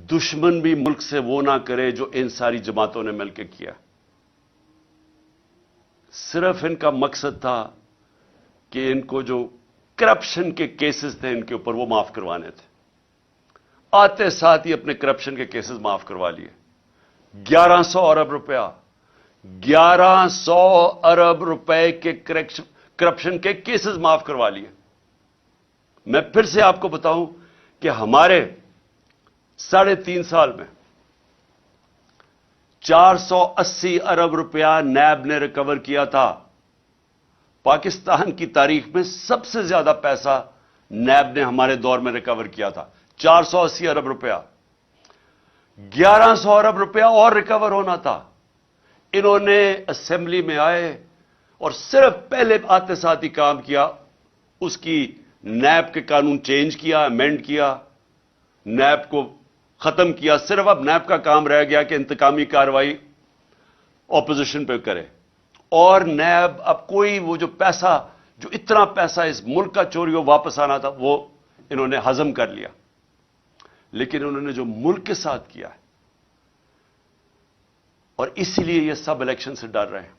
दुश्मन भी मुल्क से वो ना करे जो इन सारी जमातों ने मिलकर किया। सिर्फ इनका मकसद था कि इनको जो करप्शन के केसेस थे इनके ऊपर वो माफ करवाने थे। आते साथ ही अपने करप्शन के केसेस माफ करवा लिए। 1100 अरब रुपया, 1100 अरब रुपए के करप्शन के केसेस माफ करवा लिए। मैं फिर से आपको बताऊं कि हमारे 3.5 साल में 480 अरब रुपया नैब ने रिकवर किया था। पाकिस्तान की तारीख में सबसे ज्यादा पैसा नैब ने हमारे दौर में रिकवर किया था, 480 अरब रुपया। 1100 अरब रुपया और रिकवर होना था। इन्होंने असेंबली में आए और सिर्फ पहले आते साथ ही काम किया, उसकी नैब के कानून चेंज किया, अमेंड किया, नैब को खत्म किया। सिर्फ अब नैब का काम रह गया कि इंतकामी कार्रवाई ऑपोजिशन पे करे। और नैब अब कोई वो जो पैसा, जो इतना पैसा इस मुल्क का चोरी हो वापस आना था, वो इन्होंने हजम कर लिया। लेकिन उन्होंने जो मुल्क के साथ किया है, और इसीलिए ये सब इलेक्शन से डर रहे हैं।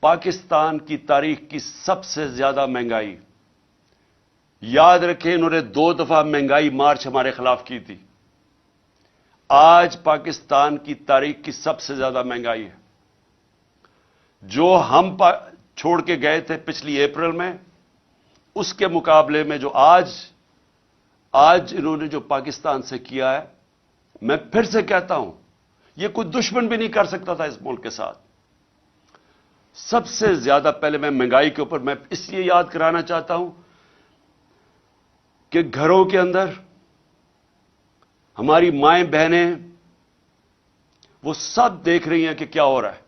पाकिस्तान की तारीख की सबसे ज्यादा महंगाई, याद रखें, इन्होंने 2 दफा महंगाई मार्च हमारे खिलाफ की थी। आज पाकिस्तान की तारीख की सबसे ज्यादा महंगाई है। जो हम छोड़ के गए थे पिछली अप्रैल में, उसके मुकाबले में जो आज इन्होंने जो पाकिस्तान से किया है, मैं फिर से कहता हूं, यह कोई दुश्मन भी नहीं कर सकता था इस मुल्क के साथ। सबसे ज्यादा पहले मैं महंगाई के ऊपर मैं इसलिए याद कराना चाहता हूं कि घरों के अंदर हमारी माएं बहनें वो सब देख रही हैं कि क्या हो रहा है।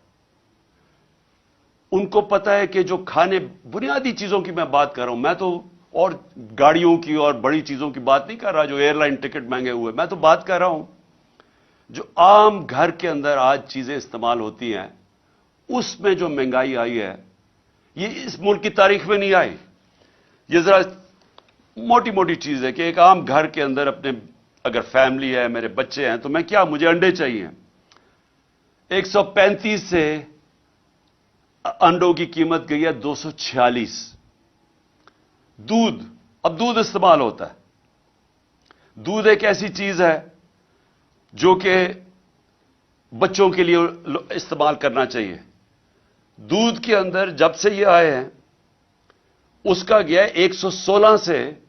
उनको पता है कि जो खाने, बुनियादी चीजों की मैं बात कर रहा हूं, मैं तो और गाड़ियों की और बड़ी चीजों की बात नहीं कर रहा, जो एयरलाइन टिकट महंगे हुए, मैं तो बात कर रहा हूं जो आम घर के अंदर आज चीजें इस्तेमाल होती हैं, उसमें जो महंगाई आई है, ये इस मुल्क की तारीख में नहीं आई। ये जरा मोटी मोटी चीज है कि एक आम घर के अंदर अपने, अगर फैमिली है, मेरे बच्चे हैं, तो मैं क्या, मुझे अंडे चाहिए, 135 से अंडों की कीमत गई है 246। दूध, अब दूध इस्तेमाल होता है। दूध एक ऐसी चीज है जो कि बच्चों के लिए इस्तेमाल करना चाहिए। दूध के अंदर जब से ये आए हैं, उसका गया है 116 से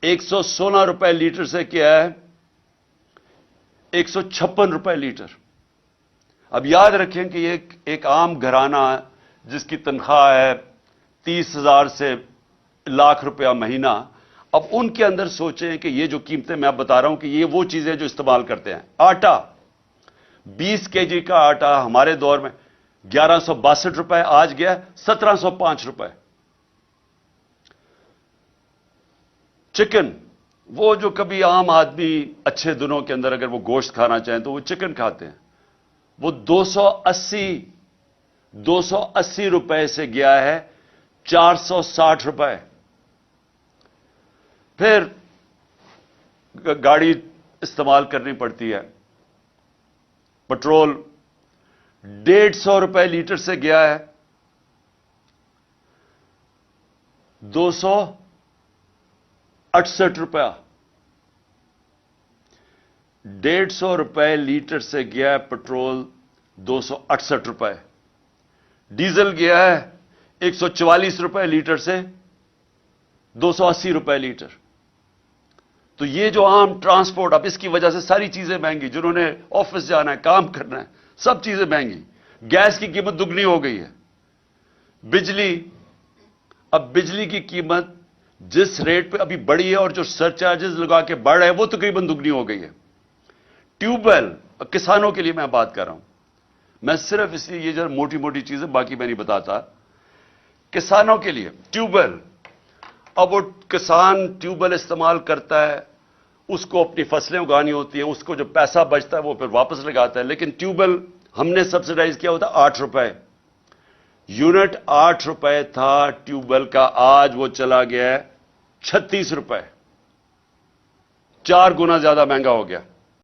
116 रुपए लीटर से क्या है 156 रुपए लीटर। अब याद रखें कि एक आम घराना जिसकी तनख्वाह है 30,000 से लाख रुपया महीना, अब उनके अंदर सोचें कि ये जो कीमतें मैं बता रहा हूं कि ये वो चीजें जो इस्तेमाल करते हैं। आटा, 20 केजी का आटा हमारे दौर में 1162 रुपए, आज गया 1705 रुपए। चिकन, वो जो कभी आम आदमी अच्छे दिनों के अंदर अगर वो गोश्त खाना चाहें तो वो चिकन खाते हैं, वो 280 रुपए से गया है 460 रुपए। फिर गाड़ी इस्तेमाल करनी पड़ती है, पेट्रोल 150 रुपए लीटर से गया है 268 रुपया। 150 रुपए लीटर से गया है पेट्रोल 268 रुपए। डीजल गया है 144 रुपए लीटर से 280 रुपए लीटर। तो ये जो आम ट्रांसपोर्ट, अब इसकी वजह से सारी चीजें महंगी, जिन्होंने ऑफिस जाना है, काम करना है, सब चीजें महंगी। गैस की कीमत दुगनी हो गई है। बिजली, अब बिजली की कीमत जिस रेट पे अभी बढ़ी है और जो सरचार्जेस लगा के बढ़ रहे हैं वो तकरीबन दुगनी हो गई है। ट्यूबवेल, किसानों के लिए मैं बात कर रहा हूं, मैं सिर्फ इसलिए ये जरा मोटी मोटी चीजें बाकी मैं नहीं बताता। किसानों के लिए ट्यूबवेल, अब वो किसान ट्यूबवेल इस्तेमाल करता है, उसको अपनी फसलें उगानी होती हैं, उसको जो पैसा बचता है वो फिर वापस लगाता है। लेकिन ट्यूबवेल हमने सब्सिडाइज किया होता 8 रुपए यूनिट, 8 रुपए था ट्यूबवेल का, आज वो चला गया है 36 रुपए। 4 गुना ज्यादा महंगा हो गया।